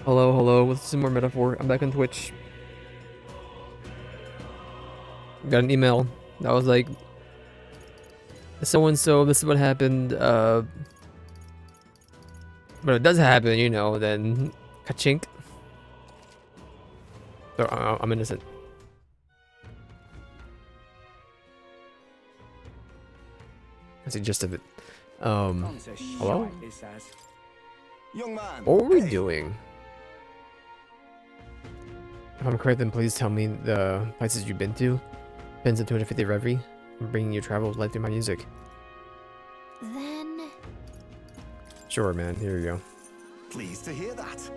Hello, hello. With some more metaphor. I'm back on Twitch. Got an email that was like, so and so. This is what happened. But it does happen, you know. Then, ka-chink. So I'm innocent. That's the gist of it. Hello? Young man, What were we doing? If I'm correct, then please tell me the places you've been to. Pins of 250 of every. I'm bringing your travels light through my music. Then... Sure, man. Here you go. pleased to hear that.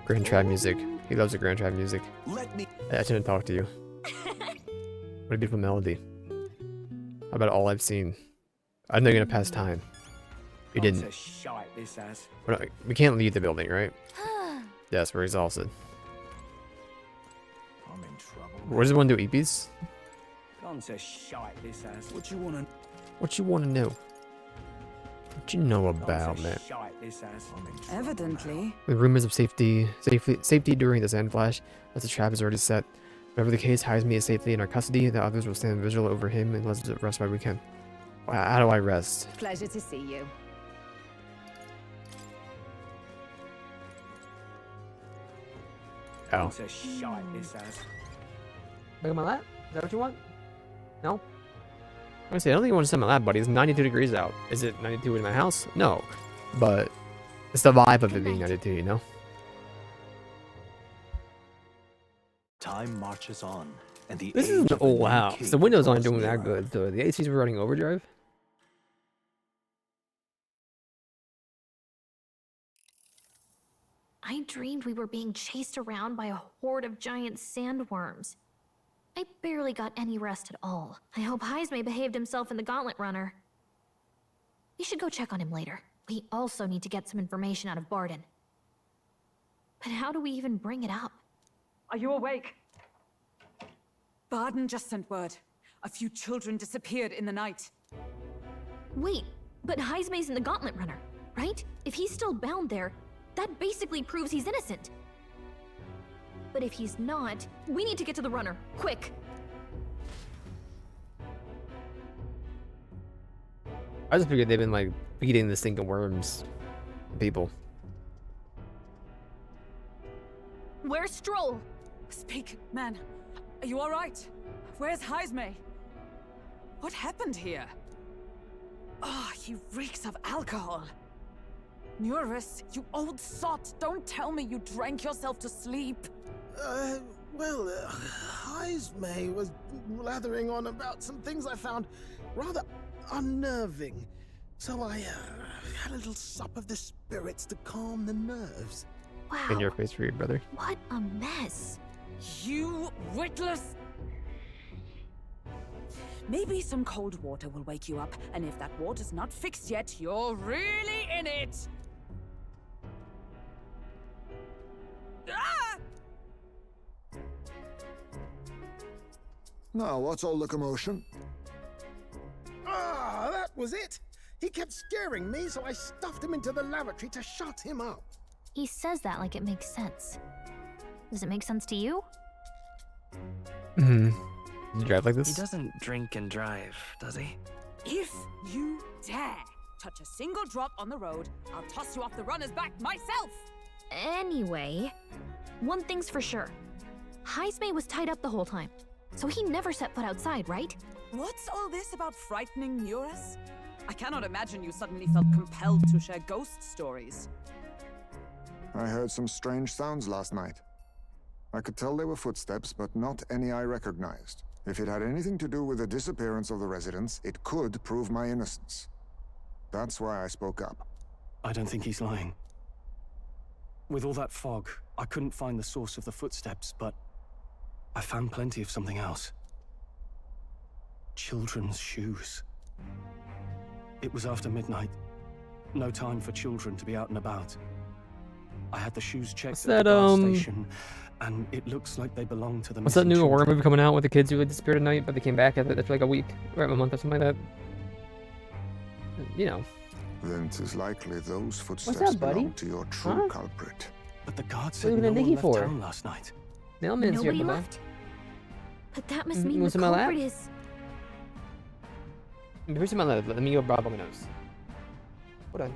Grand Trap music. He loves the Grand Trap music. Let me. I shouldn't talk to you. What a beautiful melody. How about all I've seen? I know you're gonna pass time. You didn't. We can't leave the building, right? Yes, we're exhausted. I'm in trouble. What does one do? EPs? What you wanna? What you want to know? What you know about, man? Evidently. The rumors of safety during the sand flash, as the trap is already set. Whatever the case, Heisme is safely in our custody. The others will stand vigil over him and let us rest while we can. How do I rest? Pleasure to see you. Oh. Look at my lap? Is that what you want? No? I say I don't think you want to sit on my lap, buddy. It's 92 degrees out. Is it 92 in my house? No. But it's the vibe of it being 92, you know? Time marches on, and the This is an age of the old new house. king The windows aren't draws doing that nearer. good, so the ACs were running overdrive. I dreamed we were being chased around by a horde of giant sandworms. I barely got any rest at all. I hope Heisme behaved himself in the Gauntlet Runner. We should go check on him later. We also need to get some information out of Barden. But how do we even bring it up? Are you awake? Barden just sent word. A few children disappeared in the night. Wait, but Heisme's in the Gauntlet Runner, right? If he's still bound there, that basically proves he's innocent. But if he's not, we need to get to the runner, quick! I just figured they've been like feeding the stinking worms people. Where's Stroll? Speak, man. Are you alright? Where's Heisme? What happened here? Oh, he reeks of alcohol. Eurus, you old sot, don't tell me you drank yourself to sleep. Heisme was blathering on about some things I found rather unnerving. So I had a little sup of the spirits to calm the nerves. Wow, In your face for your brother. what a mess. You witless... Maybe some cold water will wake you up, and if that water's not fixed yet, you're really in it! Ah! Now, what's all the commotion? Ah, that was it! He kept scaring me, so I stuffed him into the lavatory to shut him up. He says that like it makes sense. Does it make sense to you? You drive like He this? doesn't drink and drive, does he? If you dare touch a single drop on the road, I'll toss you off the runner's back myself! Anyway, one thing's for sure. Heisme was tied up the whole time, so he never set foot outside, right? What's all this about frightening Eurus? I cannot imagine you suddenly felt compelled to share ghost stories. I heard some strange sounds last night. I could tell they were footsteps, but not any I recognized. If it had anything to do with the disappearance of the residents, it could prove my innocence. That's why I spoke up. I don't think he's lying. With all that fog, I couldn't find the source of the footsteps, but I found plenty of something else. Children's shoes. It was after midnight. No time for children to be out and about. I had the shoes checked What's at the that, gas station, and it looks like they belong to the What's that missing new horror children. movie coming out with the kids who had disappeared at night, but they came back after like a week or a month or something like that? You know. Then 'tis likely those up, footsteps buddy? belong to your true Huh? culprit. But the guard What are said you no gonna one Nicky left for? town last night. Mailman's here, Nobody Baba. left? But that must mean What's the in my lap? culprit is... Here's my letter. Let me go Bob Domino's. Hold on.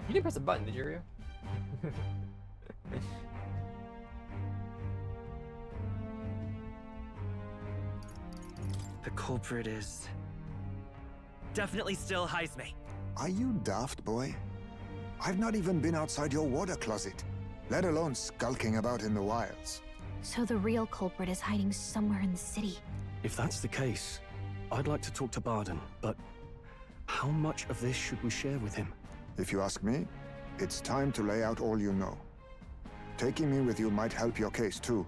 You didn't press a button, did you, Ryu? The culprit is definitely still Heisme. Are you daft, boy? I've not even been outside your water closet, let alone skulking about in the wilds. So the real culprit is hiding somewhere in the city. If that's the case, I'd like to talk to Barden, but how much of this should we share with him? If you ask me, it's time to lay out all you know. Taking me with you might help your case, too.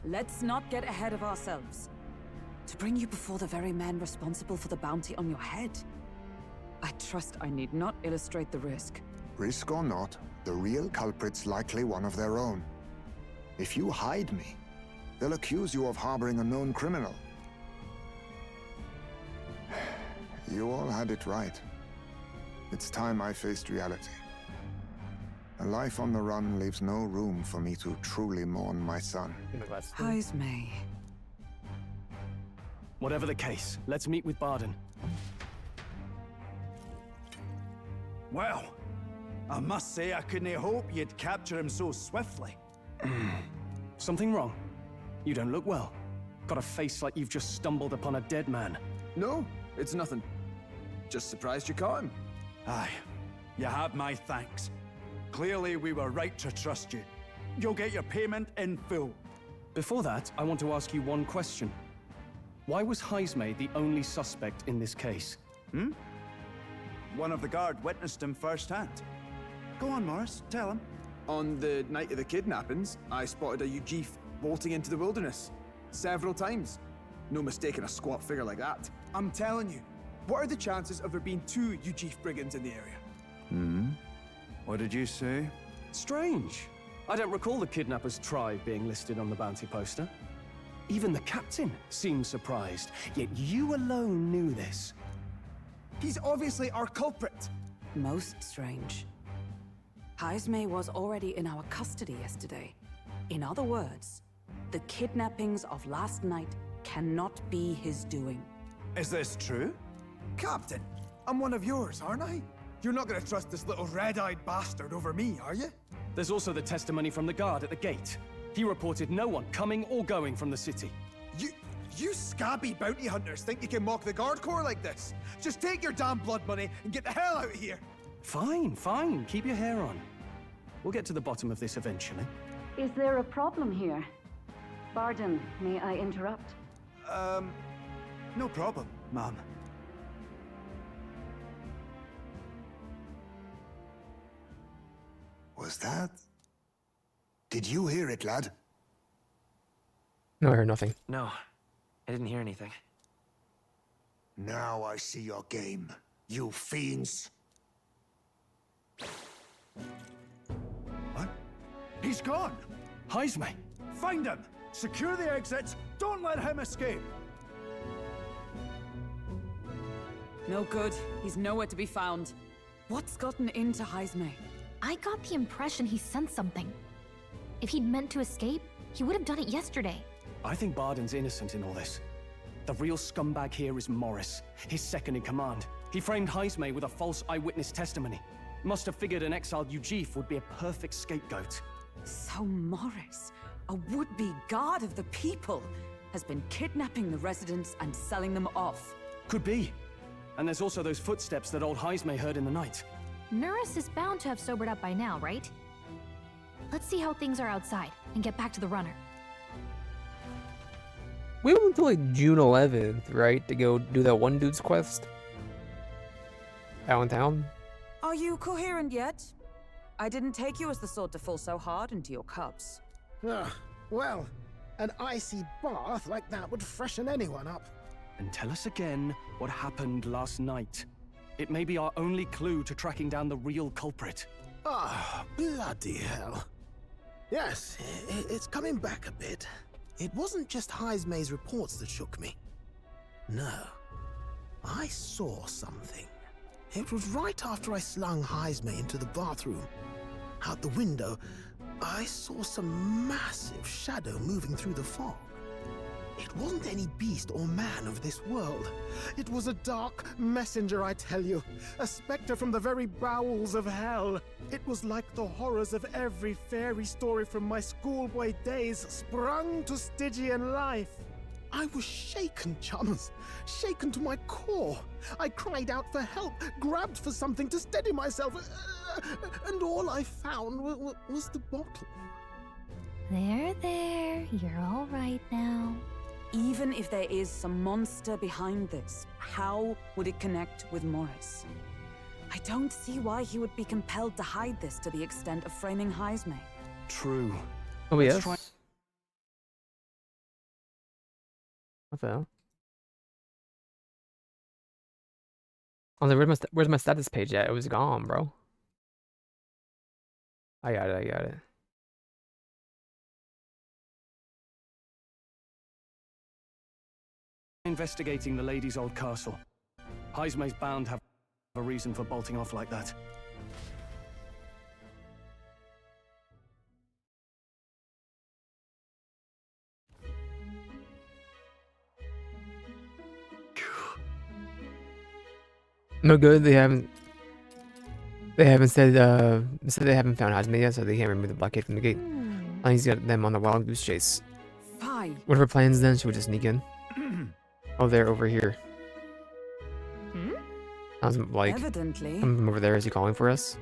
Let's not get ahead of ourselves. To bring you before the very man responsible for the bounty on your head, I trust I need not illustrate the risk. Risk or not, the real culprit's likely one of their own. If you hide me, they'll accuse you of harboring a known criminal. You all had it right. It's time I faced reality. A life on the run leaves no room for me to truly mourn my son. Heisme. Whatever the case, let's meet with Barden. Well, I must say I couldn't hope you'd capture him so swiftly. Something wrong? You don't look well. Got a face like you've just stumbled upon a dead man. No, it's nothing. Just surprised you caught him. Aye, you have my thanks. Clearly we were right to trust you. You'll get your payment in full. Before that, I want to ask you one question. Why was Heisme the only suspect in this case? One of the guard witnessed him firsthand. Go on, Morris, tell him. On the night of the kidnappings, I spotted a Ujif bolting into the wilderness. Several times. No mistaking a squat figure like that. I'm telling you, what are the chances of there being two Ujif brigands in the area? What did you say? Strange. I don't recall the kidnappers' tribe being listed on the bounty poster. Even the captain seemed surprised, yet you alone knew this. He's obviously our culprit. Most strange. Heisme was already in our custody yesterday. In other words, the kidnappings of last night cannot be his doing. Is this true? Captain, I'm one of yours, aren't I? You're not gonna trust this little red-eyed bastard over me, are you? There's also the testimony from the guard at the gate. He reported no one coming or going from the city. You scabby bounty hunters think you can mock the guard corps like this? Just take your damn blood money and get the hell out of here! Fine, fine. Keep your hair on. We'll get to the bottom of this eventually. Is there a problem here? Barden, may I interrupt? No problem, ma'am. Was that Did you hear it, lad? No, I heard nothing. No, I didn't hear anything. Now I see your game, you fiends. What? He's gone! Heisme! Find him! Secure the exits! Don't let him escape! No good. He's nowhere to be found. What's gotten into Heisme? I got the impression he sensed something. If he'd meant to escape, he would have done it yesterday. I think Barden's innocent in all this. The real scumbag here is Morris, his second in command. He framed Heisme with a false eyewitness testimony. Must have figured an exiled Ujif would be a perfect scapegoat. So Morris, a would-be god of the people, has been kidnapping the residents and selling them off. Could be. And there's also those footsteps that old Heisme heard in the night. Nurus is bound to have sobered up by now, right? Let's see how things are outside and get back to the runner. We went until like June 11th, right? To go do that one dude's quest. Out in town. Are you coherent yet? I didn't take you as the sort to fall so hard into your cups. Well, an icy bath like that would freshen anyone up. And tell us again what happened last night. It may be our only clue to tracking down the real culprit. Ah, bloody hell. Yes, it's coming back a bit. It wasn't just Heisme's reports that shook me. No, I saw something. It was right after I slung Heisme into the bathroom. Out the window, I saw some massive shadow moving through the fog. It wasn't any beast or man of this world. It was a dark messenger, I tell you. A specter from the very bowels of hell. It was like the horrors of every fairy story from my schoolboy days sprung to Stygian life. I was shaken, chums. Shaken to my core. I cried out for help, grabbed for something to steady myself, and all I found was the bottle. There, you're all right now. Even if there is some monster behind this, how would it connect with Morris? I don't see why he would be compelled to hide this to the extent of framing Heisme. True. Oh, Let's yes. try- What the hell? Oh, where's my status page at? It was gone, bro. I got it. Investigating the lady's old castle. Heisme's bound to have a reason for bolting off like that. No good. They haven't said they haven't found Heisme yet, so they can't remove the blockade from the gate. He's got them on the wild goose chase. Fine. What are her plans then? Should we just sneak in? Oh, they're over here. Sounds like Evidently. from over there. Is he calling for us?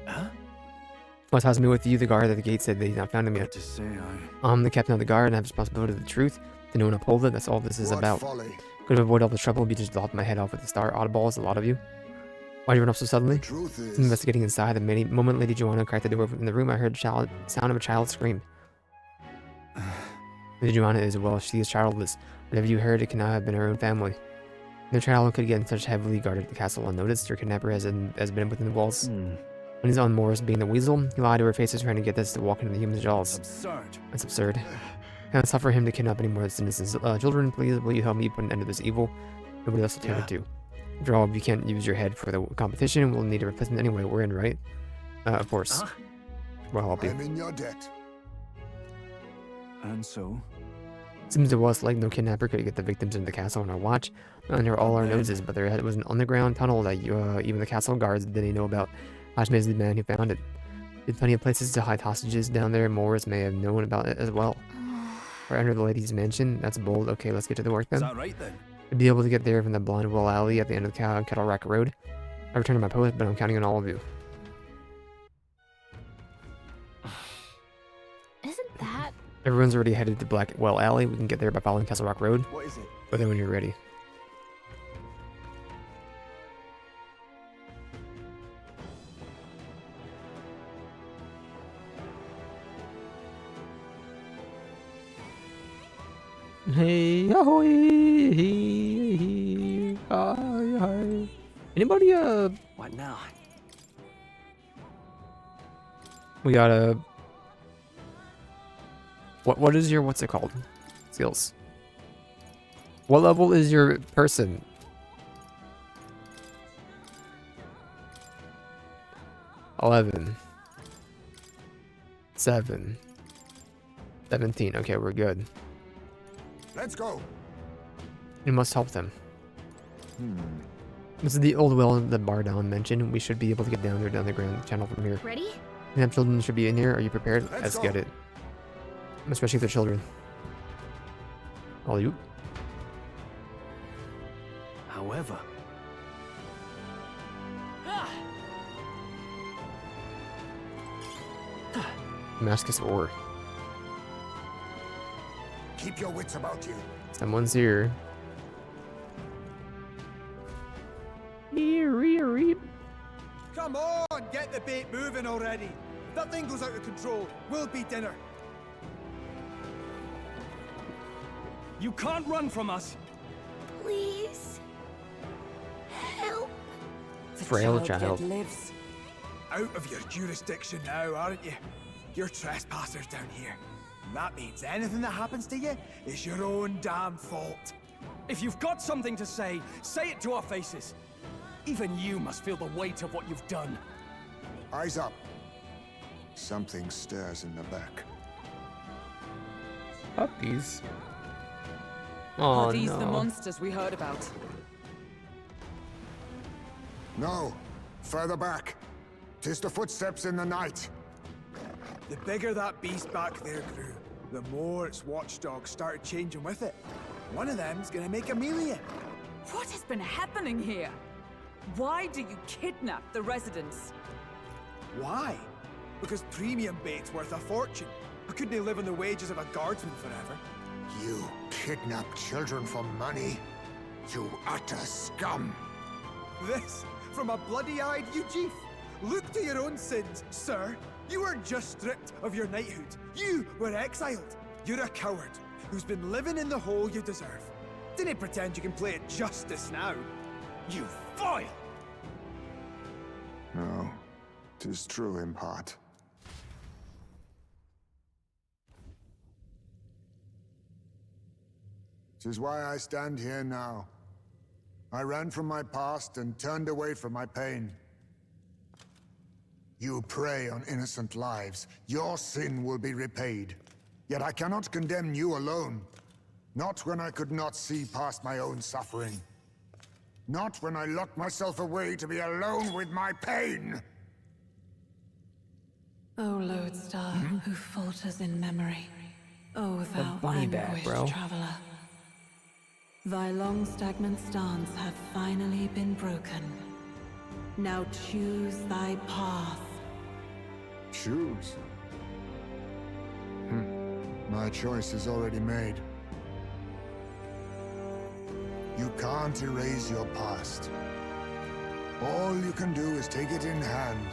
Huh? What's Heisme with you? The guard at the gate said they've not found him yet. To say I'm the captain of the guard and I have responsibility of the truth. To know and uphold it. That's all this is What about. folly. Could have avoided all the trouble if you just lopped my head off with the star oddballs, a lot of you. Why'd you run off so suddenly? The truth is, Investigating inside, the moment Lady Joanna cracked the door in the room, I heard sound of a child scream. Lady Joanna is, well, she is childless. Whatever you heard, it cannot have been her own family. No child could get in such heavily guarded the castle unnoticed. Her kidnapper has been within the walls. When he's on Morris being the weasel, he lied to her face, trying to get this to walk into the human jaws. absurd. That's absurd. Can't suffer him to kidnap any more innocent children. Please, will you help me put an end to this evil? Nobody else will take it to. After all, if you can't use your head for the competition, we'll need a replacement anyway. We're in, right? Of course. We'll help you. I'm in your debt. And so? Seems to us like no kidnapper could get the victims into the castle on our watch, under all our noses, but there was an underground tunnel that even the castle guards didn't know about. Heisme is the man who found it. There's plenty of places to hide hostages down there. Morris may have known about it as well. We're under the lady's mansion. That's bold. Okay, let's get to the work then. Is that right then? I'd be able to get there from the blind wall alley at the end of the Kettle Rack Road. I returned to my post, but I'm counting on all of you. Isn't that... Everyone's already headed to Blackwell Alley. We can get there by following Castle Rock Road. What is it? But then when you're ready. Hey, ahoy, hey, hi, hi. Anybody, What now? we gotta... What is your, what's it called? Skills. What level is your person? $11. 7. 17. Okay, we're good. Let's go. We must help them. This is the old well that Bardown mentioned. We should be able to get down there, down the Grand Channel from here. Ready? The children should be in here. Are you prepared? Let's Get go. it. Especially if they're children. All you. However, Damascus ore. Keep your wits about you. Someone's here. Come on, get the bait moving already. If that thing goes out of control, we'll be dinner. You can't run from us. Please. Help. Frail child. lives. Out of your jurisdiction now, aren't you? You're trespassers down here. And that means anything that happens to you is your own damn fault. If you've got something to say it to our faces. Even you must feel the weight of what you've done. Eyes up. Something stirs in the back. Puppies. Oh, Are these no. the monsters we heard about? No, further back. 'Tis the footsteps in the night. The bigger that beast back there grew, the more its watchdogs started changing with it. One of them's gonna make Amelia. What has been happening here? Why do you kidnap the residents? Why? Because premium bait's worth a fortune. I couldn't live on the wages of a guardsman forever. You kidnap children for money? You utter scum! This from a bloody-eyed Eugene. Look to your own sins, sir. You weren't just stripped of your knighthood. You were exiled. You're a coward who's been living in the hole you deserve. Didn't pretend you can play at justice now. You foil! No, 'tis true in part. 'Tis why I stand here now. I ran from my past and turned away from my pain. You prey on innocent lives. Your sin will be repaid. Yet I cannot condemn you alone. Not when I could not see past my own suffering. Not when I locked myself away to be alone with my pain. O lodestar, who falters in memory. O thou bunny bag, anguished bro. traveler. Thy long stagnant stance hath finally been broken. Now choose thy path. Choose? My choice is already made. You can't erase your past. All you can do is take it in hand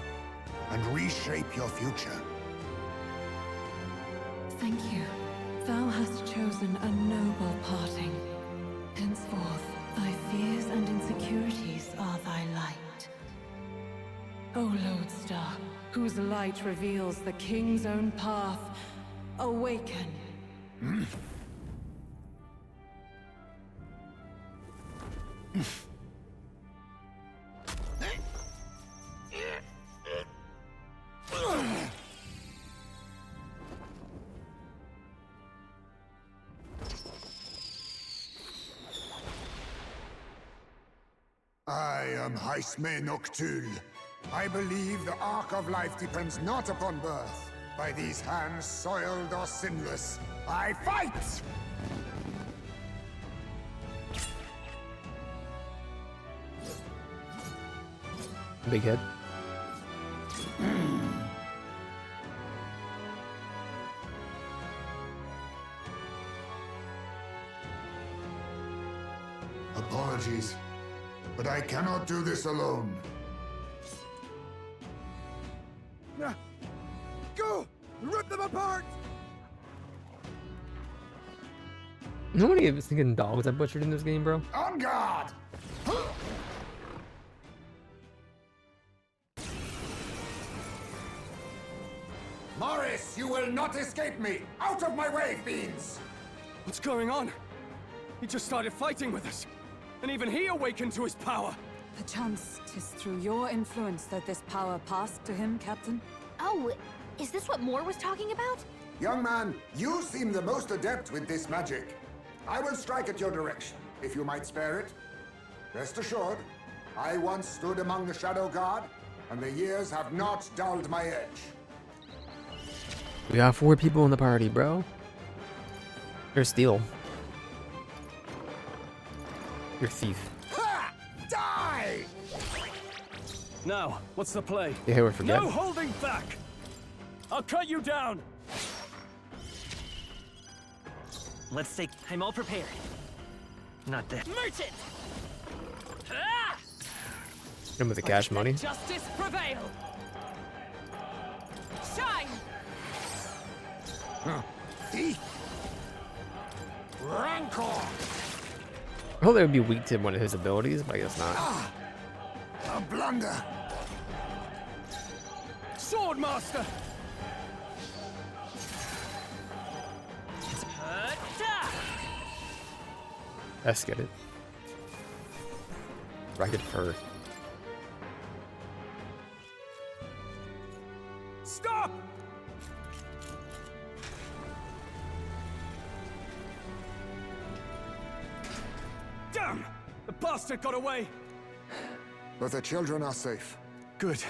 and reshape your future. Thank you. Thou hast chosen a noble parting. Henceforth, thy fears and insecurities are thy light. O lodestar, whose light reveals the king's own path, awaken. I am Haisme Noctul. I believe the arc of life depends not upon birth. By these hands, soiled or sinless, I fight! Big head. Apologies, but I cannot do this alone. Go! Rip them apart! You know how many stinking dogs I butchered in this game, bro? On guard! Morris, you will not escape me! Out of my way, fiends! What's going on? He just started fighting with us. And even he awakened to his power. Perchance 'tis through your influence that this power passed to him, Captain? Oh, is this what Moore was talking about? Young man, you seem the most adept with this magic. I will strike at your direction, if you might spare it. Rest assured, I once stood among the Shadow Guard, and the years have not dulled my edge. We got 4 people in the party, bro. There's Steel. You're a thief. Ha! Die! Now, what's the play? Yeah, we forget. No holding back! I'll cut you down! Let's take. I'm all prepared. Not that. Merchant! Him with the cash money. Justice prevail! Shine! Thief! Rancor! I hope they would be weak to one of his abilities, but I guess not. A blunder! Swordmaster! Let's get it. Ragged fur. Stop! Damn! The bastard got away! But the children are safe. Good.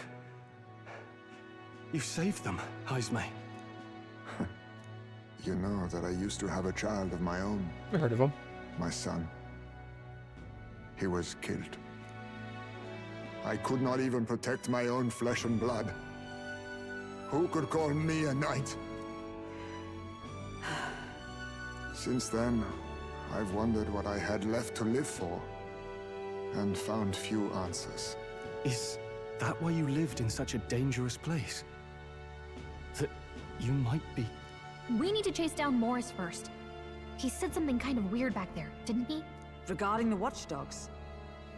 You saved them, Heisme. You know that I used to have a child of my own. I heard of him. My son. He was killed. I could not even protect my own flesh and blood. Who could call me a knight? Since then, I've wondered what I had left to live for, and found few answers. Is that why you lived in such a dangerous place? That you might be... We need to chase down Morris first. He said something kind of weird back there, didn't he? Regarding the watchdogs,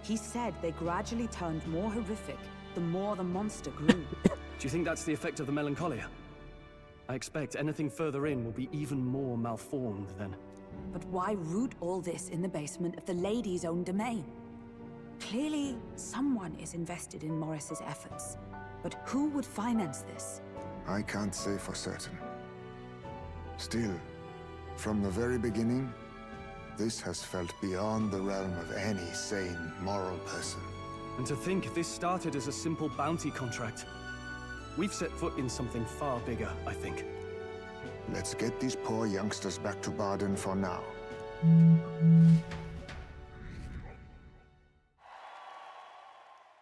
he said they gradually turned more horrific the more the monster grew. Do you think that's the effect of the melancholia? I expect anything further in will be even more malformed then. But why root all this in the basement of the lady's own domain? Clearly, someone is invested in Morris's efforts. But who would finance this? I can't say for certain. Still, from the very beginning, this has felt beyond the realm of any sane, moral person. And to think this started as a simple bounty contract. We've set foot in something far bigger, I think. Let's get these poor youngsters back to Barden for now.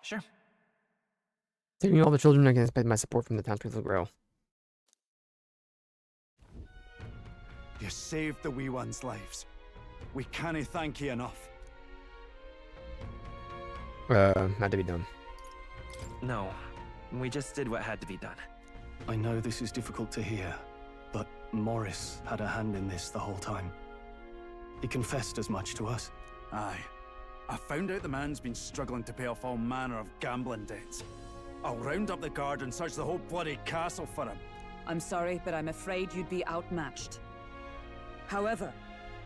Sure. Taking all the children, I can expect my support from the townspeople to grow. You saved the wee ones' lives. We can't thank you enough. Had to be done. No, we just did what had to be done. I know this is difficult to hear, but Morris had a hand in this the whole time. He confessed as much to us. Aye. I found out the man's been struggling to pay off all manner of gambling debts. I'll round up the guard and search the whole bloody castle for him. I'm sorry, but I'm afraid you'd be outmatched. However,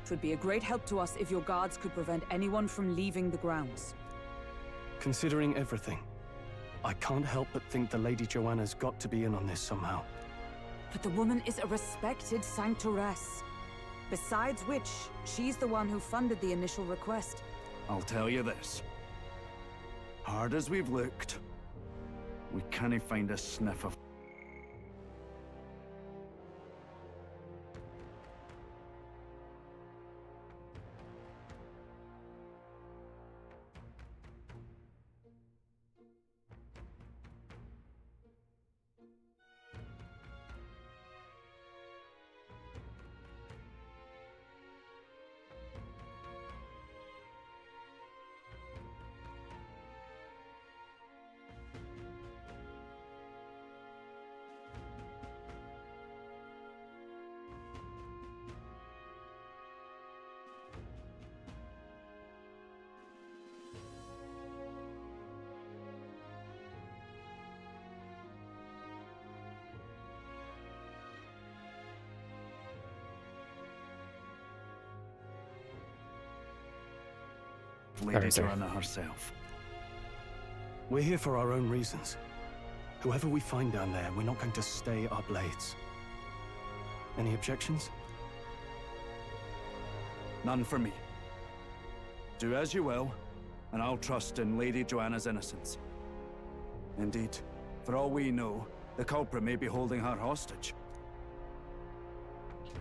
it would be a great help to us if your guards could prevent anyone from leaving the grounds. Considering everything, I can't help but think the Lady Joanna's got to be in on this somehow. But the woman is a respected sanctoress. Besides which, she's the one who funded the initial request. I'll tell you this. Hard as we've looked, we can't find a sniff of... Lady sorry. Joanna herself. We're here for our own reasons. Whoever we find down there, we're not going to stay our blades. Any objections? None for me. Do as you will, and I'll trust in Lady Joanna's innocence. Indeed, for all we know, the culprit may be holding her hostage.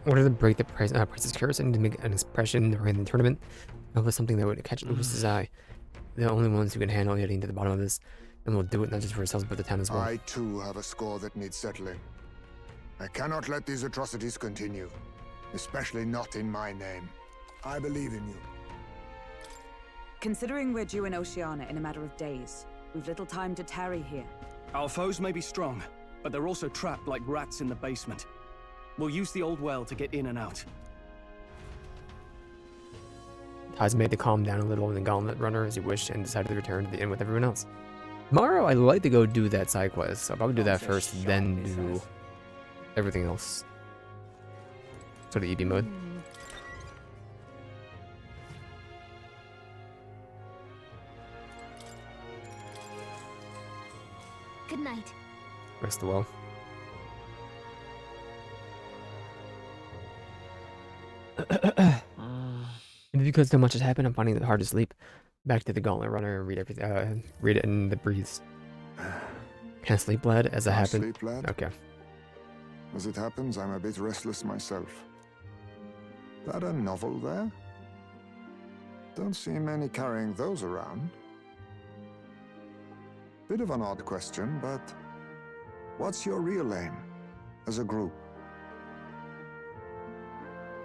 In order to break the Princess curse, I need to make an expression during the tournament. That was something that would catch Lucas's eye. They're the only ones who can handle getting to the bottom of this, and we'll do it not just for ourselves, but the town as well. I too have a score that needs settling. I cannot let these atrocities continue, especially not in my name. I believe in you. Considering we're due in Oceania in a matter of days, we've little time to tarry here. Our foes may be strong, but they're also trapped like rats in the basement. We'll use the old well to get in and out. Taz made to calm down a little in the Gauntlet Runner as he wished and decided to return to the inn with everyone else. Tomorrow, I'd like to go do that side quest, so I'll probably do that first, then do everything else. Sort of EB mode. Good night. Rest well. And because so much has happened, I'm finding it hard to sleep. Back to the Gauntlet Runner and read everything. Read it in the breeze. Can't sleep, lad, as it happened. Sleep, lad? Okay. As it happens, I'm a bit restless myself. That a novel there? Don't see many carrying those around. Bit of an odd question, but what's your real aim as a group?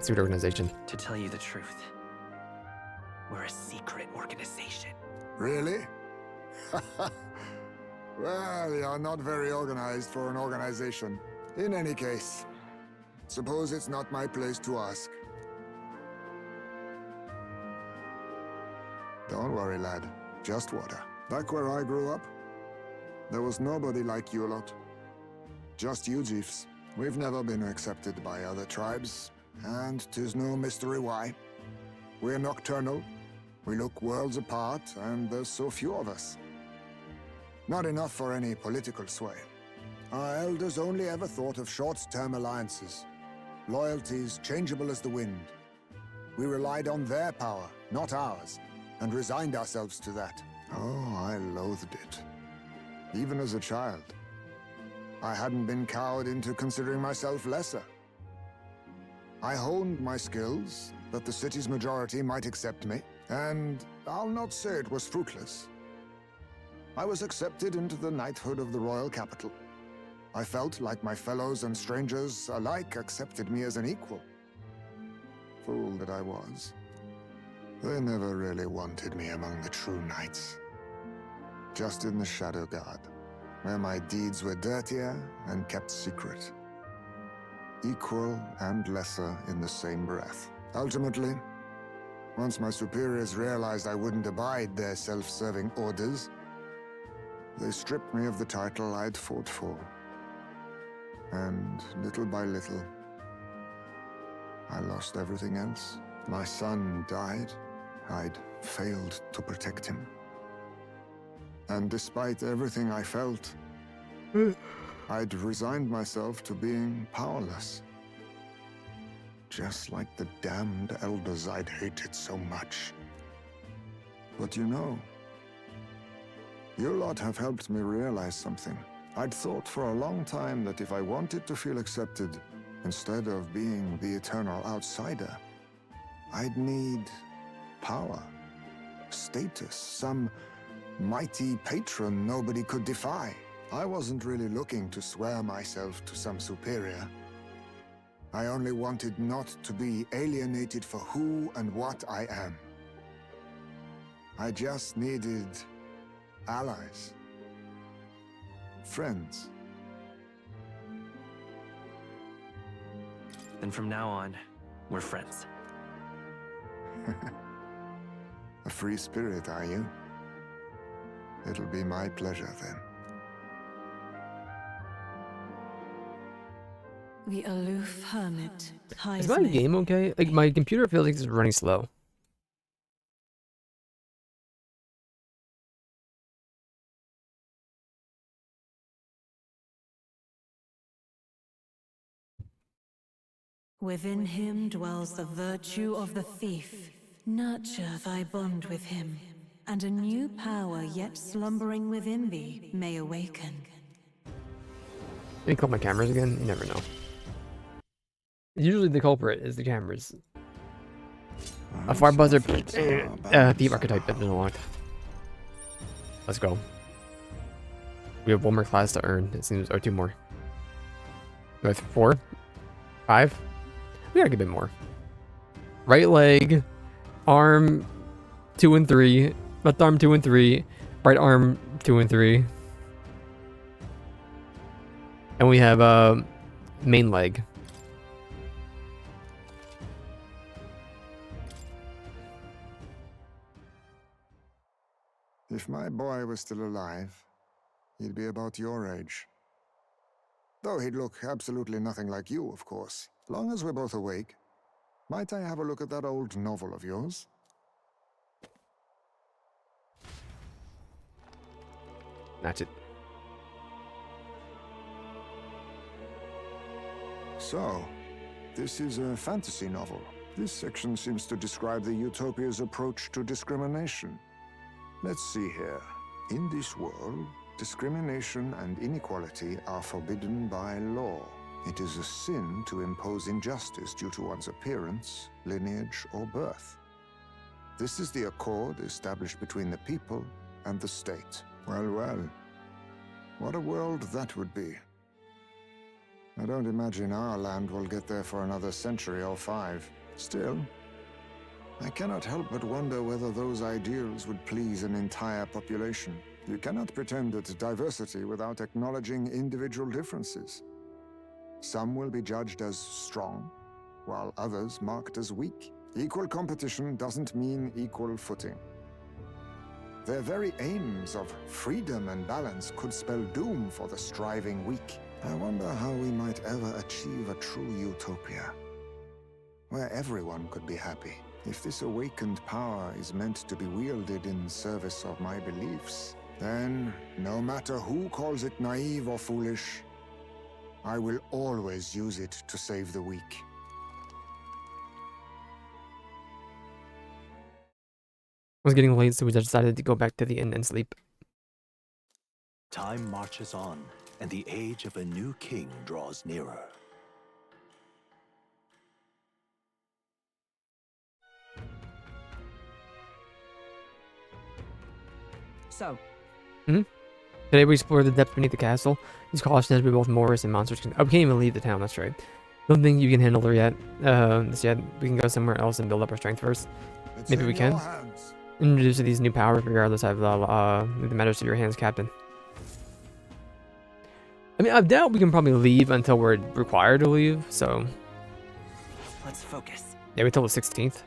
Secret organization. To tell you the truth, we're a secret organization. Really? Well, you're not very organized for an organization. In any case, suppose it's not my place to ask. Don't worry, lad. Just water. Back where I grew up, there was nobody like you lot. Just you chiefs. We've never been accepted by other tribes, and 'tis no mystery why. We're nocturnal, we look worlds apart, and there's so few of us. Not enough for any political sway. Our elders only ever thought of short-term alliances, loyalties changeable as the wind. We relied on their power, not ours, and resigned ourselves to that. Oh, I loathed it. Even as a child. I hadn't been cowed into considering myself lesser. I honed my skills, that the city's majority might accept me, and I'll not say it was fruitless. I was accepted into the knighthood of the royal capital. I felt like my fellows and strangers alike accepted me as an equal. Fool that I was. They never really wanted me among the true knights. Just in the Shadow Guard, where my deeds were dirtier and kept secret. Equal and lesser in the same breath. Ultimately, once my superiors realized I wouldn't abide their self-serving orders, they stripped me of the title I'd fought for. And little by little, I lost everything else. My son died. I'd failed to protect him. And despite everything I felt, I'd resigned myself to being powerless. Just like the damned elders I'd hated so much. But you know, you lot have helped me realize something. I'd thought for a long time that if I wanted to feel accepted, instead of being the eternal outsider, I'd need power, status, some mighty patron nobody could defy. I wasn't really looking to swear myself to some superior. I only wanted not to be alienated for who and what I am. I just needed allies. Friends. Then from now on, we're friends. A free spirit, are you? It'll be my pleasure then. The aloof hermit. Is my game okay? Like, my computer feels like it's running slow. Within him dwells the virtue of the thief. Nurture thy bond with him, and a new power yet slumbering within thee may awaken. Let me click my cameras again. You never know. Usually the culprit is the cameras. A fire buzzer. Thief archetype has been unlocked. Let's go. We have one more class to earn. It seems, or two more. We have 4, 5. We gotta get a bit more. Right leg, arm 2 and 3, left arm 2 and 3, right arm 2 and 3, and we have main leg. If my boy was still alive, he'd be about your age. Though he'd look absolutely nothing like you, of course. Long as we're both awake, might I have a look at that old novel of yours? That's it. So, this is a fantasy novel. This section seems to describe the Utopia's approach to discrimination. Let's see here. In this world, discrimination and inequality are forbidden by law. It is a sin to impose injustice due to one's appearance, lineage, or birth. This is the accord established between the people and the state. Well, well. What a world that would be. I don't imagine our land will get there for another century or 5. Still, I cannot help but wonder whether those ideals would please an entire population. You cannot pretend at diversity without acknowledging individual differences. Some will be judged as strong, while others marked as weak. Equal competition doesn't mean equal footing. Their very aims of freedom and balance could spell doom for the striving weak. I wonder how we might ever achieve a true utopia, where everyone could be happy. If this awakened power is meant to be wielded in service of my beliefs, then, no matter who calls it naive or foolish, I will always use it to save the weak. It was getting late, so we just decided to go back to the inn and sleep. Time marches on, and the age of a new king draws nearer. So, Today we explore the depths beneath the castle. It's cautious as we both Morris and monsters can. Oh, we can't even leave the town. That's right. Don't think you can handle her yet. We can go somewhere else and build up our strength first. Maybe we can. Introduce these new powers. Regardless, I've the matters to your hands, Captain. I mean, I doubt we can probably leave until we're required to leave. So Let's focus. yeah, wait till the 16th.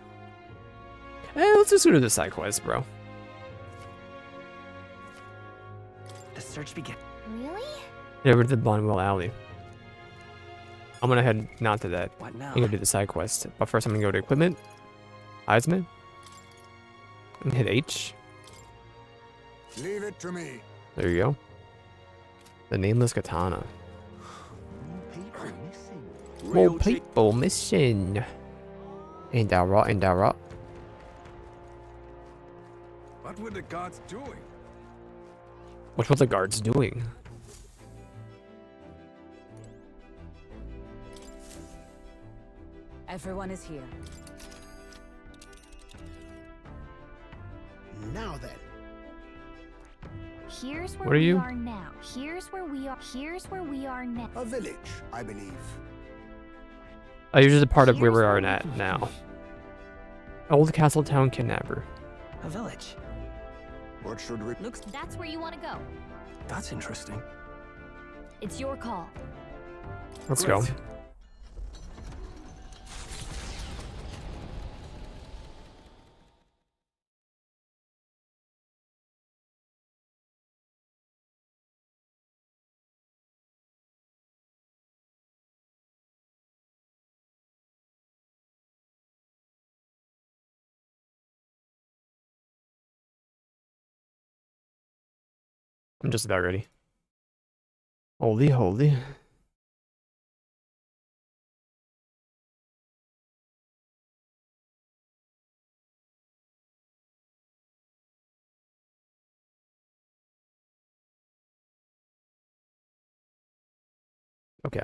Let's just go to the side quest, bro. The search begins. Really? Yeah, over to the Blondwell Alley. I'm gonna head not to that. What now? I'm gonna do the side quest. But first, I'm gonna go to equipment, Heisman, and hit H. Leave it to me. There you go. The nameless katana. More people missing. Ain't that right? Ain't that right? What were the guards doing? What's what the guards doing? everyone is here. Now then. Here's where What are we you? are now. Here's where we are. Here's where we are now. A village, I believe. Oh, you're just a part of where we are at now. Old Castle Town Kidnapper. A village. What should we... Looks that's where you want to go. That's interesting. It's your call. Let's go. Great. I'm just about ready. Holy, holy. Okay.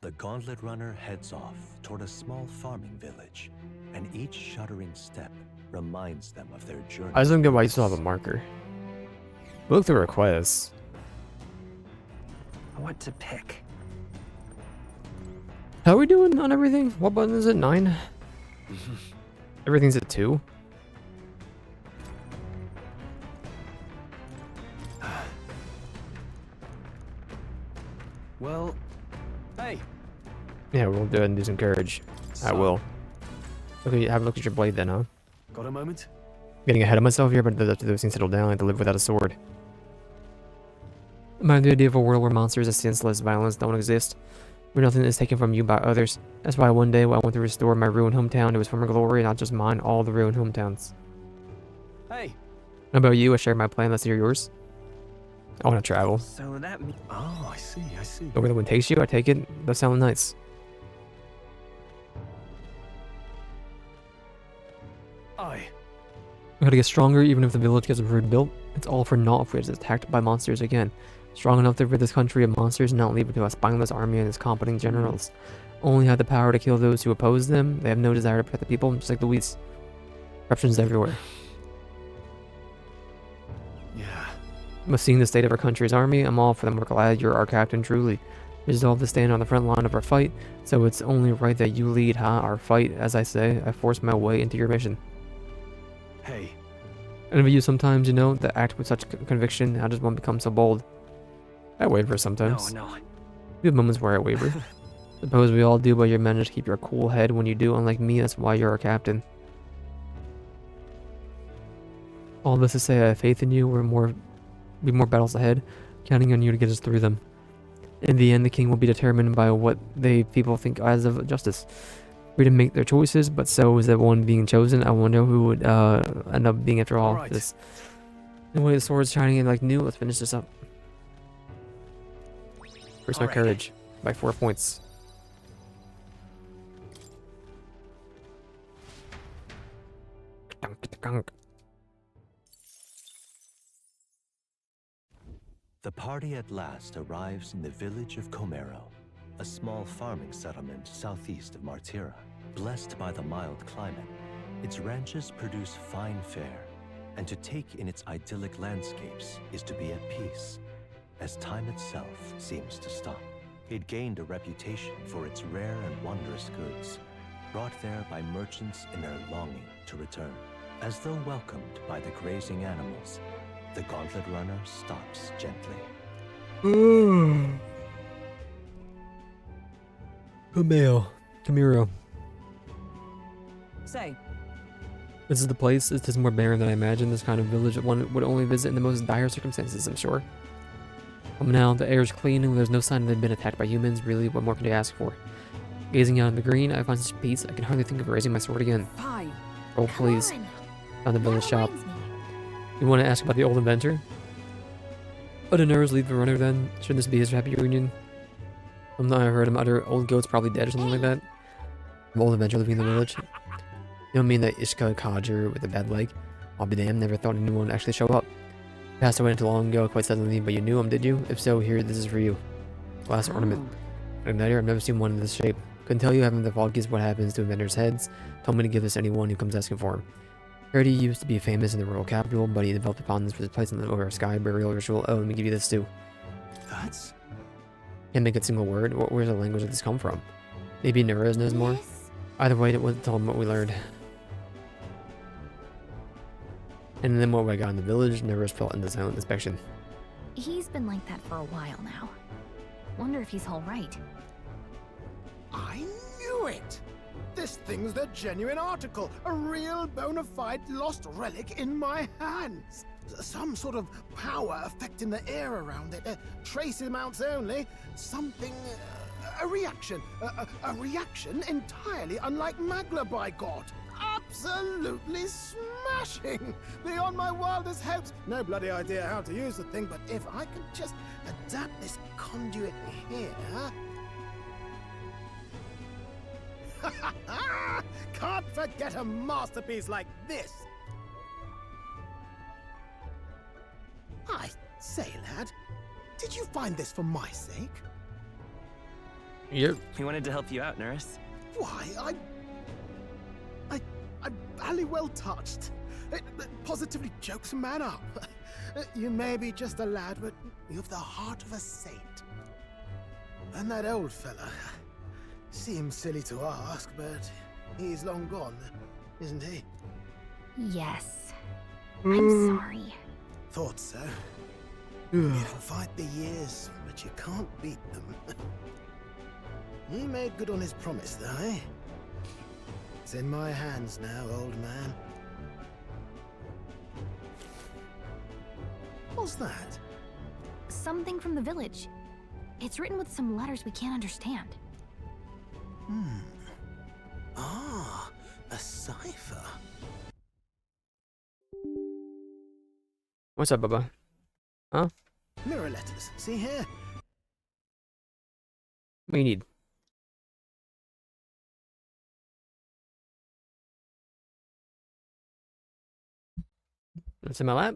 The Gauntlet Runner heads off toward a small farming village, and each shuddering step reminds them of their journey. I just don't get why you still have a marker. Look through requests. What to pick? How are we doing on everything? What button is it? 9? Everything's at 2? Well, hey. Yeah, we'll go ahead and do some courage. I will. Okay, have a look at your blade then, huh? Got a moment? Getting ahead of myself here, but after those things settle down, I have to live without a sword. I'm the idea of a world where monsters and senseless violence don't exist, where nothing is taken from you by others. That's why one day when I went to restore my ruined hometown to its former glory, not just mine, all the ruined hometowns. Hey. How about you? I share my plan. Let's hear yours. I want to travel. So that means... Oh, I see. But where the wind takes you, I take it. That sounds nice. I gotta get stronger even if the village gets rebuilt. It's all for naught if it's attacked by monsters again. Strong enough to rid this country of monsters and not leave it to a spineless army and its competent generals. Only have the power to kill those who oppose them. They have no desire to protect the people, just like the weeds. Corruption's everywhere. Yeah. But seeing the state of our country's army, I'm all for them. We're glad you're our captain, truly. Resolved to stand on the front line of our fight, so it's only right that you lead, our fight. As I say, I force my way into your mission. Hey. I envy you sometimes, you know, that act with such conviction. I just won't become so bold. I waver sometimes. No. You have moments where I waver. Suppose we all do, but you manage to keep your cool head when you do. Unlike me, that's why you're our captain. All this to say, I have faith in you. Be more battles ahead, counting on you to get us through them. In the end, the king will be determined by what people think as of justice. Free to make their choices, but so is the one being chosen. I wonder who would end up being after all this. Anyway, the sword's shining in like new. Let's finish this up. Where's my courage? By 4 points. The party at last arrives in the village of Comero, a small farming settlement southeast of Martira. Blessed by the mild climate, its ranches produce fine fare, and to take in its idyllic landscapes is to be at peace, as time itself seems to stop. It gained a reputation for its rare and wondrous goods, brought there by merchants in their longing to return. As though welcomed by the grazing animals, the Gauntlet Runner stops gently. Comero. Say. This is the place. It is more barren than I imagined. This kind of village that one would only visit in the most dire circumstances, I'm sure. Now, the air is clean and there's no sign they've been attacked by humans. Really, what more could you ask for? Gazing out on the green, I find such peace, I can hardly think of raising my sword again. Fine. Oh, please. Found the village shop. You want to ask about the old inventor? Oh, did Nerves leave the runner then? Shouldn't this be his happy reunion? I heard him utter old goat's probably dead or something like that. An old inventor living in the village. You don't mean that Ishka codger with a bad leg? I'll be damned, never thought anyone would actually show up. Passed away not too long ago, quite suddenly, but you knew him, did you? If so, here, this is for you. Glass ornament. An igniter, I've never seen one in this shape. Couldn't tell you, having the foggiest what happens to inventors' heads. Told me to give this to anyone who comes asking for him. Heard he used to be famous in the royal capital, but he developed upon this for his place in the over sky burial ritual. Oh, let me give you this too. That's... Can't make a single word. Where's the language did this come from? Maybe Nerez knows more? Either way, it wasn't tell him what we learned. And then what I got in the village, Nerez fell into silent inspection. He's been like that for a while now. Wonder if he's all right. I knew it! This thing's the genuine article, a real bona fide lost relic in my hands. Some sort of power affecting the air around it, trace amounts only, something, a reaction. A reaction entirely unlike Magla, by God. Absolutely smashing! Beyond my wildest hopes. No bloody idea how to use the thing, but if I could just adapt this conduit here... Can't forget a masterpiece like this! I say, lad, did you find this for my sake? Yep. We wanted to help you out, Nurse. Why, I'm barely well touched. It positively chokes a man up. You may be just a lad, but you've the heart of a saint. And that old fella seems silly to ask, but he's long gone, isn't he? Yes. I'm sorry. Thought so. You can fight the years, but you can't beat them. He made good on his promise, though, eh? It's in my hands now, old man. What's that? Something from the village. It's written with some letters we can't understand. Ah, a cipher. What's up, Bubba? Huh? Mirror letters. See here? What do you need? What's in my lap?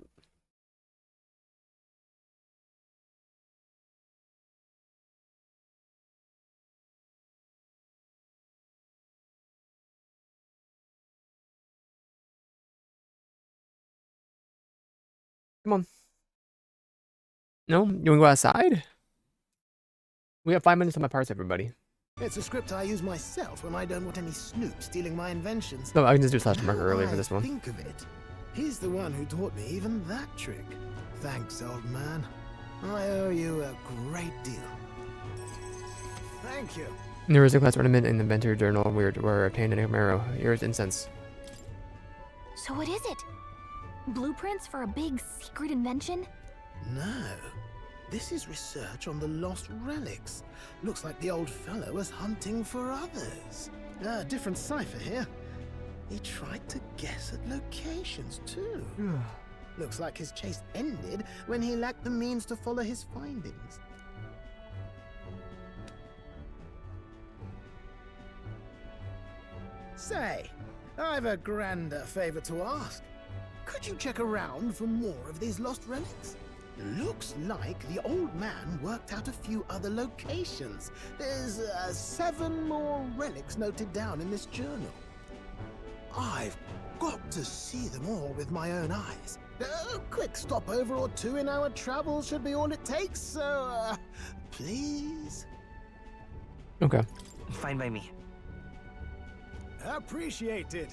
Come on. No? You wanna go outside? We have 5 minutes on my parts, everybody. It's a script I use myself when I don't want any snoop stealing my inventions. No, I can just do slash marker Now early for I this one. Think of it. He's the one who taught me even that trick. Thanks, old man. I owe you a great deal. Thank you. There is a class ornament in the inventor journal where obtained in Camaro. Here's incense. So what is it? Blueprints for a big secret invention? No. This is research on the lost relics. Looks like the old fellow was hunting for others. Different cipher here. He tried to guess at locations, too. Looks like his chase ended when he lacked the means to follow his findings. Say, I've a grander favor to ask. Could you check around for more of these lost relics? Looks like the old man worked out a few other locations. There's 7 more relics noted down in this journal. I've got to see them all with my own eyes. A quick stopover or 2 in our travels should be all it takes, so, please? Okay. Fine by me. Appreciated.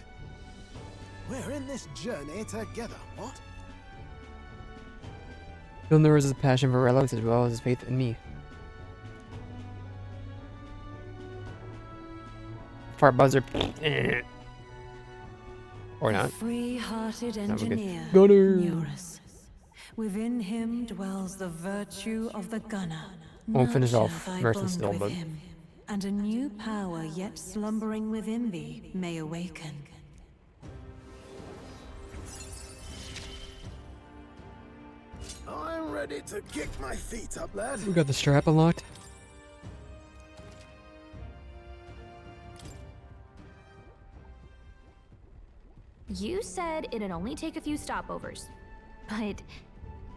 We're in this journey together, what? There was a passion for relics as well as his faith in me. Fart buzzer. Or not. Free-hearted Not good. engineer, Gunner. Eurus. Within him dwells the virtue of the gunner. Won't finish Nurture off thy Mercy bond still, with but him, and a new power yet slumbering within thee may awaken. I'm ready to kick my feet up, lad. we got the strap unlocked. You said it'd only take a few stopovers. But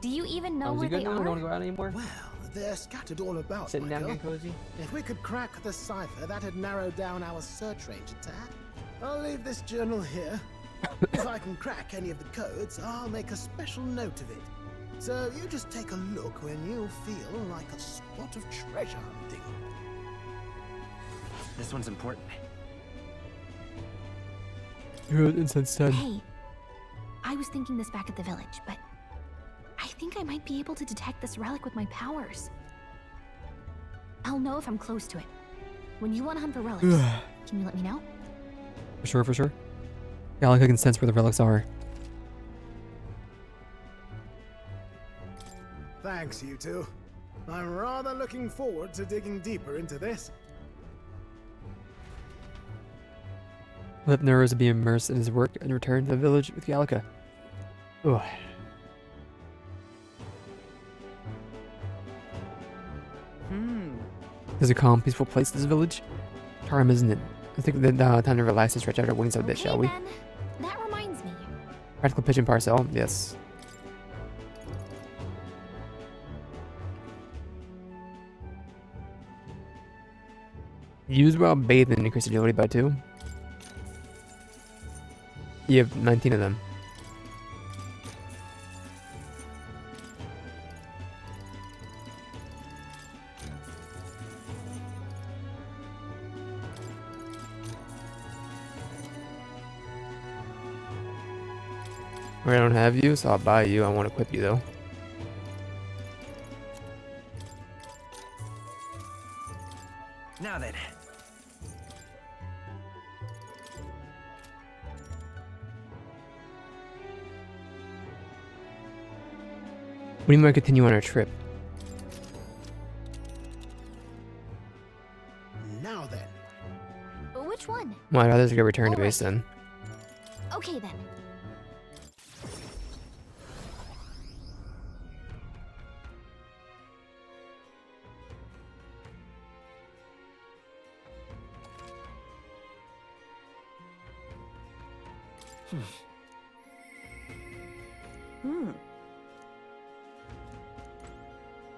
do you even know where good they now? We don't are? want to go out anymore? Well, they're scattered all about, Sitting down Michael. getting cozy? If we could crack the cipher, that'd narrow down our search range a tad. I'll leave this journal here. If I can crack any of the codes, I'll make a special note of it. So you just take a look when you feel like a spot of treasure hunting. This one's important. You're at incense 10. Hey, I was thinking this back at the village, but I think I might be able to detect this relic with my powers. I'll know if I'm close to it. When you want to hunt for relics, can you let me know? For sure, for sure. Yeah, like I can sense where the relics are. Thanks, you two. I'm rather looking forward to digging deeper into this. Let Neuros be immersed in his work and return to the village with Gallica. Ugh. There's a calm, peaceful place, this village. Charm, isn't it? I think that time to relax and stretch out our wings a bit, shall we? Ben, that reminds me. Practical pigeon parcel, yes. Use while bathing and increase agility by 2. You have 19 of them. I don't have you, so I'll buy you. I won't equip you though. Now then. What do you want to continue on our trip? Now then. Which one? Well, I'd rather just go return to Alright. base then. Okay then.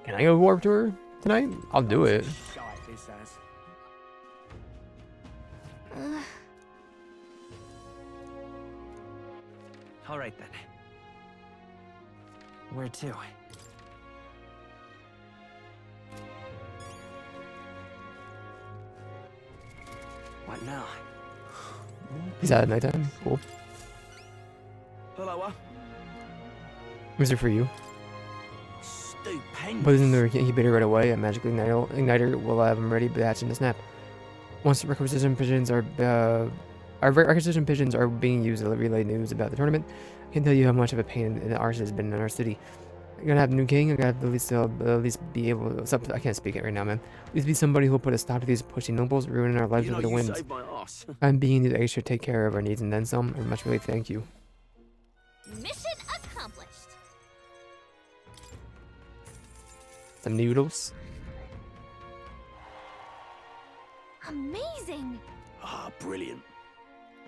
Can I go warp tour tonight? I'll do it. All right then. Where to? What now? Is that at nighttime? Cool. Hello. Was it for you? Stupendous. Put it in the incubator right away. A magic igniter will have them ready, but hatch in a snap. Once the requisition pigeons are being used to relay news about the tournament, I can tell you how much of a pain in the arse has been in our city. I'm gonna have a new king. I'm gonna have at least be able to. I can't speak it right now, man. At least be somebody who'll put a stop to these pushy nobles, ruining our lives over the wind. I'm being the extra take care of our needs and then some. I much really thank you. Mission accomplished. Some noodles. Amazing. Ah, brilliant.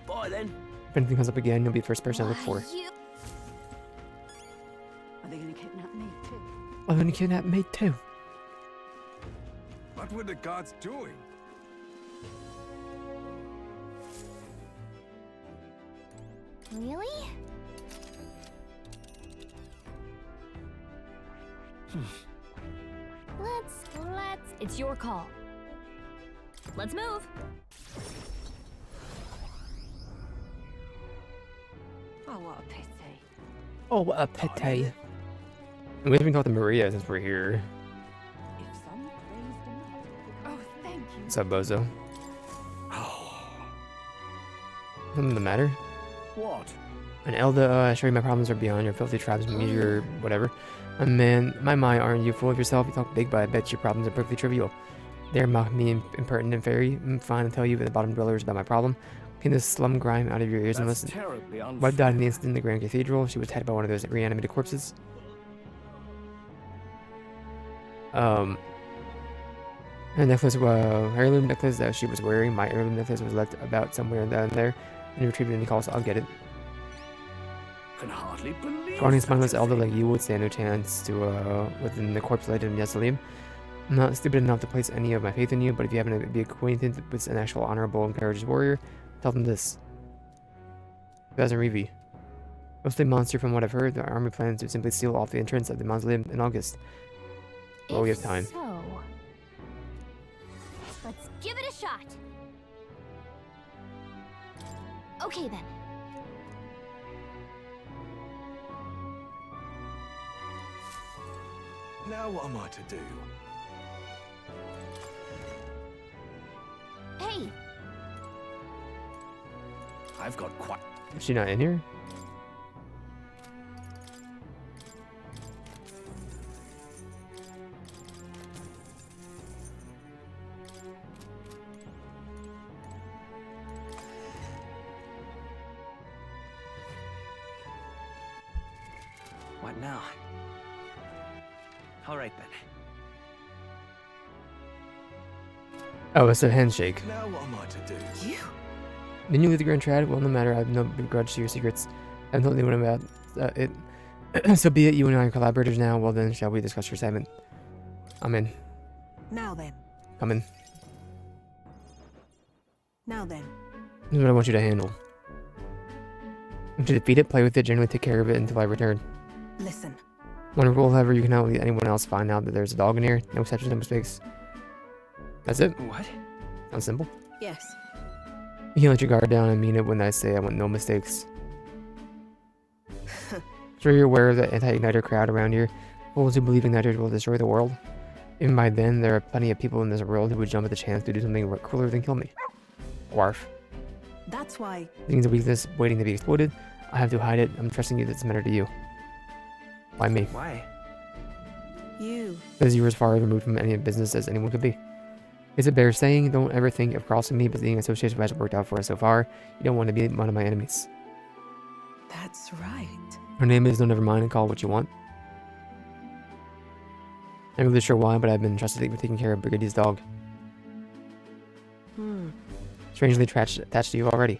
Bye then. If anything comes up again, you'll be the first person I look for. You... Are they going to kidnap me too? I'm gonna kidnap me too. What were the gods doing? Really? Let's... It's your call. Let's move. Oh, what a pity. Oh, what a pity. We haven't talked to Maria since we're here. If some praised enough. Oh, thank you. What's up, Bozo? Something the matter? What? And Elda, I assure you my problems are beyond your filthy tribes, meteor, whatever. Man, my, aren't you full of yourself? You talk big, but I bet your problems are perfectly trivial. There, mock me, impertinent fairy. I'm fine to tell you the bottom dwellers about my problem. Clean this slum grime out of your ears and listen. Wife died in the instant in the Grand Cathedral. She was attacked by one of those reanimated corpses. Her necklace, heirloom necklace that she was wearing. My heirloom necklace was left about somewhere down there. And retrieved any calls, I'll get it. Can hardly believe. Guarding spineless elder like you would stand no chance to within the corpse laid in Yesleim. I'm not stupid enough to place any of my faith in you, but if you happen to be acquainted with an actual honorable and courageous warrior, tell them this. Bazarivi. Mostly monster from what I've heard, the army plans to simply seal off the entrance of the mausoleum in August. Well, we have time. So, let's give it a shot. Okay then. Now what am I to do? Hey, I've got quite. Is she not in here? What now? All right then. Oh, it's a handshake. Now what am I to do? You? Didn't you leave the Grand Trad? Well, no matter. I have no begrudge to your secrets. I'm not the one about it. So be it. You and I are collaborators now. Well then, shall we discuss your assignment? I'm in. Now then. I'm in. Now then. This is what I want you to handle. To defeat it, play with it, generally take care of it until I return. Listen. One rule, however, you cannot let anyone else find out that there's a dog in here. No exceptions, no mistakes. That's it. What? Sounds simple. Yes. You can let your guard down and mean it when I say I want no mistakes. Sure you're aware of the anti-Igniter crowd around here. Fools who believe Igniters will destroy the world. Even by then, there are plenty of people in this world who would jump at the chance to do something cooler than kill me. Warf. That's why. Things of weakness waiting to be exploited. I have to hide it. I'm trusting you that's matter to you. Why me? Why? You. Because you were as far removed from any business as anyone could be. It's a bare saying, don't ever think of crossing me, but being associated with what has worked out for us so far, you don't want to be one of my enemies. That's right. Her name is, don't ever mind and call it what you want. I'm not really sure why, but I've been trusted with taking care of Brigadier's dog. Strangely attached to you already.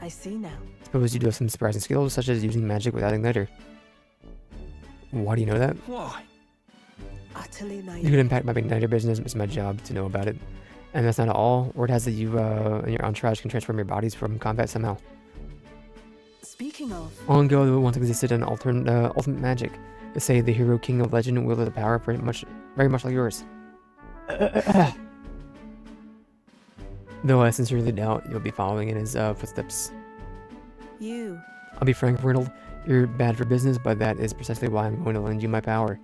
I see now. Suppose you do have some surprising skills, such as using magic without Igniter. Why do you know that? Whoa. Utterly naive. You could impact my Igniter business, it's my job to know about it. And that's not all. Word has that you and your entourage can transform your bodies from combat somehow. Speaking of... Long ago, there once existed an ultimate magic. They say the hero king of legend wielded a power very much like yours. Though I sincerely doubt you'll be following in his footsteps. You. I'll be frank, Reynolds. You're bad for business, but that is precisely why I'm going to lend you my power.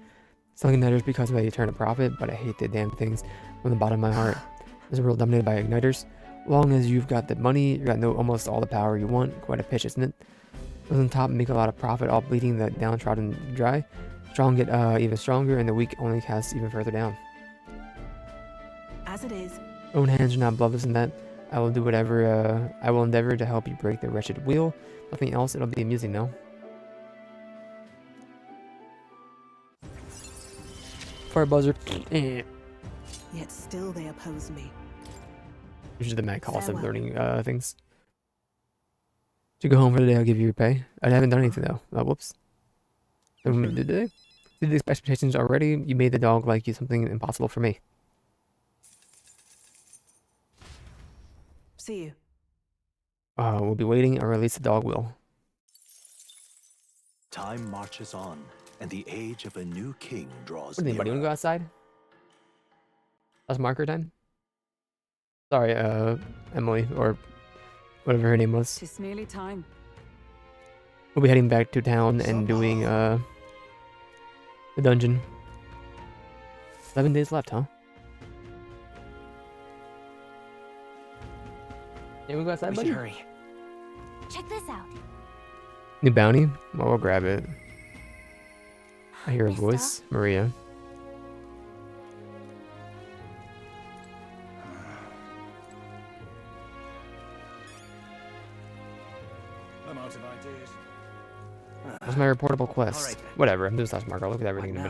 Selling Igniters because they turn a profit, but I hate the damn things from the bottom of my heart. There's a world dominated by Igniters. Long as you've got the money, you've got almost all the power you want. Quite a pitch, isn't it? Those on top make a lot of profit, all bleeding the downtrodden dry. Strong get even stronger, and the weak only cast even further down. As it is. Own hands are not bloodless in that. I will do whatever, I will endeavor to help you break the wretched wheel. Nothing else, it'll be amusing, no? Fire buzzer. Yet still they oppose me. Which is the mad cost of learning things. To go home for the day, I'll give you your pay. I haven't done anything though. Oh, whoops. Did they? Did the expectations already? You made the dog like you something impossible for me. See you. We'll be waiting. Or at least the dog will. Time marches on, and the age of a new king draws What, anybody nearer. want to go outside? Last marker time? Sorry, Emily, or whatever her name was. It's nearly time. We'll be heading back to town and doing, the dungeon. 11 days left, huh? Yeah, we go outside, buddy? Hurry. Check this out. New bounty? Well, we'll grab it. I hear a voice. Maria. I'm out of ideas. What's my reportable quest? Whatever, I'm just last mark. I'll look at everything in a minute.